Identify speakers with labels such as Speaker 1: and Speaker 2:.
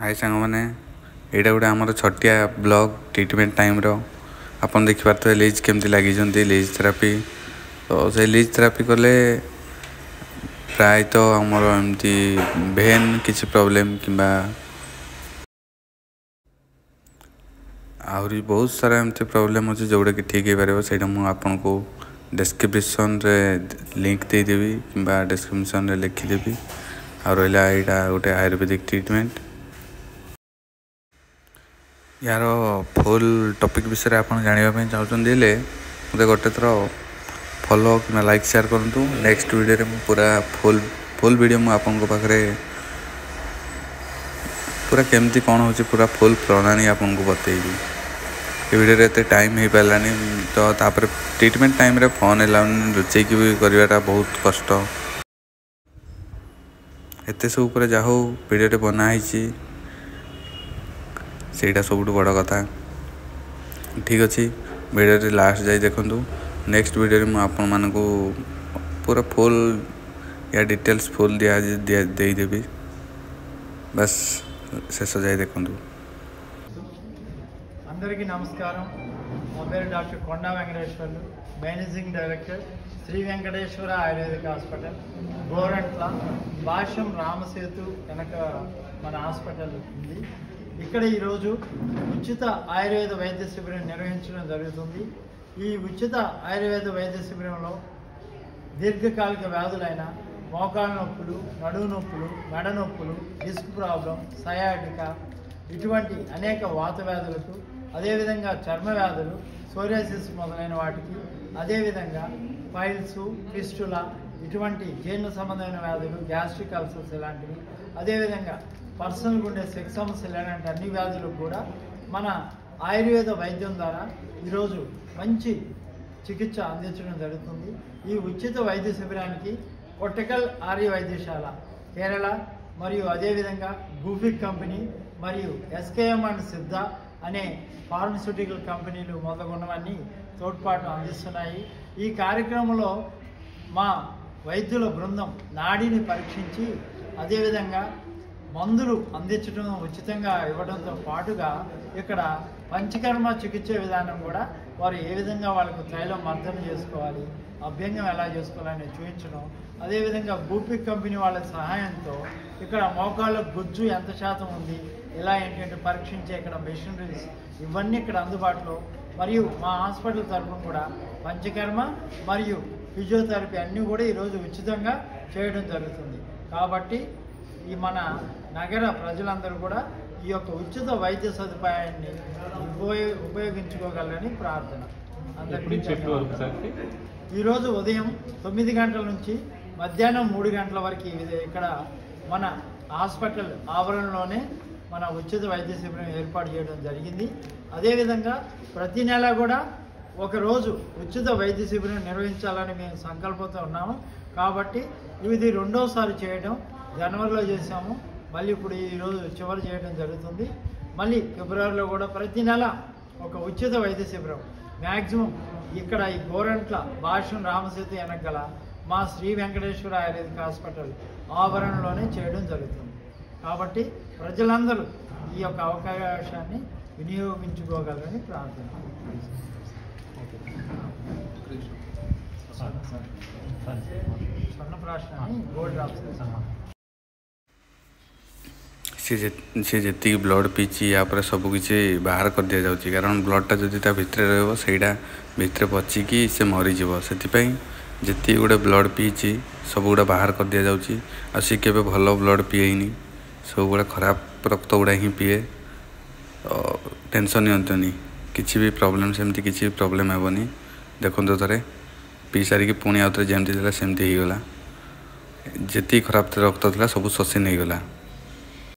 Speaker 1: हाय सांग मैंने यहाँ गोटे आमर छटिया ब्लॉग ट्रिटमेंट टाइम आप देखिपे लीज केमती लगी लीज थेरापी तो से लीज थेरापी कले प्राय तो आमर एमती भेन किसी प्रॉब्लम कि आहरी बहुत सारा एमती प्रॉब्लम अच्छे जोटा कि ठीक हो पार से आपन को डिस्क्रिप्शन रे लिंक देदेवी कि डिस्क्रिप्शन रे लिखिदेवी आ रहा यहाँ गोटे आयुर्वेदिक ट्रिटमेंट यार फुल टॉपिक विषय आप जानवाई चाहते मत गोटे थर फॉलो कि लाइक शेयर करूँ नेक्स्ट वीडियो में पूरा फुल वीडियो मुझे पाखे पूरा केमती कौन हो पूरा फुल प्रणाली आपको बतेबी ये वीडियो एत टाइम हो पारानी तो तापर ट्रिटमेंट टाइम रे फोन एलाउनी लुचेक भी करवाटा बहुत कष्ट एत सब जा हो वीडियो बनाई सेटा सब बड़ कथा ठीक अच्छे वीडियो लास्ट जाए देखूँ नेक्स्ट वीडियो में आपण मानू पूरा फुल या डिटेल्स फुल देदेवी बस शेष जाए देखूँ
Speaker 2: अंदर की नमस्कार ना पेर doctor Konda Venkateshwar managing director Shri Venkateshwar Ayurvedic hospital Gorantla Bhashyam Ramasetu వెనక మన హాస్పిటల్ ఉంది ఇక్కడ ఈ రోజు ఉచిత ఆయుర్వేద వైద్య శిబిరం నిర్వహించడం జరుగుతుంది ఈ ఉచిత ఆయుర్వేద వైద్య శిబిరంలో దీర్ఘకాలిక వ్యాధులైన మోకాళ్ళ నొప్పులు నడుము నొప్పులు మెడ నొప్పులు డిస్క్ ప్రాబ్లం సయాటికా ఇటువంటి అనేక వాత వ్యాధులకు అదేవిధంగా చర్మ వ్యాధులు సోరియాసిస్ మొదలైన వాటికి అదేవిధంగా ఫైల్స్ ఫిస్టులా ఇటువంటి జీర్ణ సంబంధమైన వ్యాధులు గ్యాస్ట్రిక్ అల్సర్స్ ఇలాంటివి అదేవిధంగా పర్సనల్గా ఉండే సెక్స్ సమస్యలు ఇలాంటి అన్ని వ్యాధులకు కూడా మన ఆయుర్వేద వైద్యం ద్వారా ఈరోజు మంచి చికిత్స అందించడం జరుగుతుంది ఈ ఉచిత వైద్య శిబిరానికి కొట్టకల్ ఆర్య వైద్యశాల కేరళ మరియు అదేవిధంగా గూఫిక్ కంపెనీ మరియు ఎస్కేఎం అండ్ సిద్ధ అనే ఫార్మస్యూటికల్ కంపెనీలు మొదలుగున్నవన్నీ తోడ్పాటు అందిస్తున్నాయి ఈ కార్యక్రమంలో మా వైద్యుల బృందం నాడిని పరీక్షించి అదేవిధంగా మందులు అందించడం ఉచితంగా ఇవ్వడంతో పాటుగా ఇక్కడ పంచకర్మ చికిత్స విధానం కూడా వారు ఏ విధంగా వాళ్ళకు తైలం మర్దన చేసుకోవాలి అభ్యంగం ఎలా చేసుకోవాలని చూపించడం అదేవిధంగా గూపిక్ కంపెనీ వాళ్ళ సహాయంతో ఇక్కడ మోకాళ్ళ గుజ్జు ఎంత శాతం ఉంది ఇలా ఏంటంటే పరీక్షించే ఇక్కడ మెషినరీస్ ఇవన్నీ ఇక్కడ అందుబాటులో మరియు మా హాస్పిటల్ తరఫున కూడా పంచకర్మ మరియు ఫిజియోథెరపీ అన్నీ కూడా ఈరోజు ఉచితంగా చేయడం జరుగుతుంది కాబట్టి ఈ మన నగర ప్రజలందరూ కూడా ఈ యొక్క ఉచిత వైద్య సదుపాయాన్ని ఉపయోగించుకోగలరని ప్రార్థన అందరికీ ఈరోజు ఉదయం 9 గంటల నుంచి మధ్యాహ్నం 3 గంటల వరకు ఇక్కడ మన హాస్పిటల్ ఆవరణలోనే మన ఉచిత వైద్య శిబిరం ఏర్పాటు చేయడం జరిగింది అదేవిధంగా ప్రతి నెల కూడా ఒకరోజు ఉచిత వైద్య శిబిరం నిర్వహించాలని మేము సంకల్పంతో ఉన్నాము కాబట్టి ఇది రెండోసారి చేయడం జనవరిలో చేసాము మళ్ళీ ఇప్పుడు ఈరోజు చివరి చేయడం జరుగుతుంది మళ్ళీ ఫిబ్రవరిలో కూడా ప్రతి నెల ఒక ఉచిత వైద్య శిబిరం మ్యాక్సిమం ఇక్కడ ఈ గోరంట్ల భాష్యం రామసేతు వెనకల మా శ్రీ వెంకటేశ్వర ఆయుర్వేదిక్ హాస్పిటల్ ఆవరణలోనే చేయడం జరుగుతుంది కాబట్టి ప్రజలందరూ ఈ యొక్క అవకాశాన్ని వినియోగించుకోగలరని ప్రార్థన స్వర్ణప్రాశన గోల్డ్ డ్రాప్స్
Speaker 1: सी जी ब्लड पीची या सबकि बाहर कर दि जाऊँगी कारण ब्लडटा जदि भितर रहीटा भितर पचिकी से मरीज से जी गोटे ब्लड पीची सब गुड़ा बाहर कर दि जाऊँगी सी के भल ब्लड पीएनी सब गुड़ा खराब रक्त गुड़ा ही पीए टेंशन नियंतुनी किसी भी प्रॉब्लम सेमती किसी भी प्रॉब्लम हेनी देखो थे पी सारिकी पुणी आउे जमती सेमती होगला जी खराब रक्त था सब शोषी नहीं गला